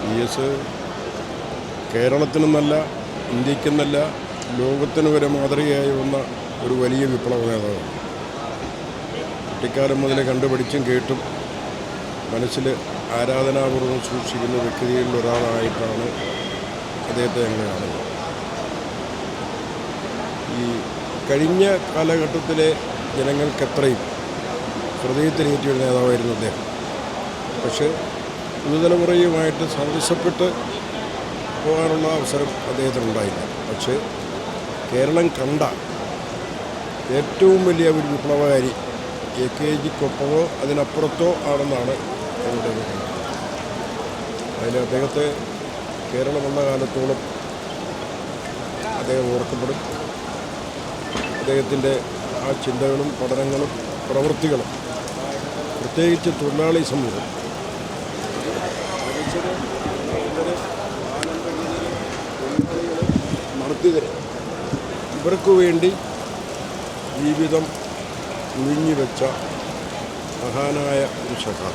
PS കേരളത്തിനെന്നല്ല, ഇന്ത്യക്കെന്നല്ല, ലോകത്തിന് വരെ മാതൃകയായി വന്ന ഒരു വലിയ വിപ്ലവ നേതാവാണ്. കുട്ടിക്കാലം മുതലേ കണ്ടുപഠിച്ചും കേട്ടും മനസ്സിൽ ആരാധനാപൂർവ്വം സൂക്ഷിക്കുന്ന വ്യക്തികളിൽ ഒരാളായിട്ടാണ് അദ്ദേഹത്തെ ഞങ്ങൾ കാണുന്നത്. ഈ കഴിഞ്ഞ കാലഘട്ടത്തിലെ ജനങ്ങൾക്കെത്രയും ഹൃദയത്തിലേറ്റിയ ഒരു നേതാവായിരുന്നു അദ്ദേഹം. പക്ഷേ പുതുതലമുറയുമായിട്ട് സദൃശപ്പെട്ട് പോകാനുള്ള അവസരം അദ്ദേഹത്തിനുണ്ടായില്ല. പക്ഷേ കേരളം കണ്ട ഏറ്റവും വലിയ ഒരു വിപ്ലവകാരി AKജിക്കൊപ്പമോ അതിനപ്പുറത്തോ ആണെന്നാണ് എൻ്റെ അഭിപ്രായം. അതിൽ അദ്ദേഹത്തെ കേരളമുള്ള കാലത്തോളം അദ്ദേഹം ഓർക്കപ്പെടും. അദ്ദേഹത്തിൻ്റെ ആ ചിന്തകളും പഠനങ്ങളും പ്രവൃത്തികളും, പ്രത്യേകിച്ച് തൊഴിലാളി സമൂഹം, നടത്തുകരെ ഇവർക്ക് വേണ്ടി ജീവിതം ഉഴിഞ്ഞുവെച്ച മഹാനായ ഒരു സഖാവ്.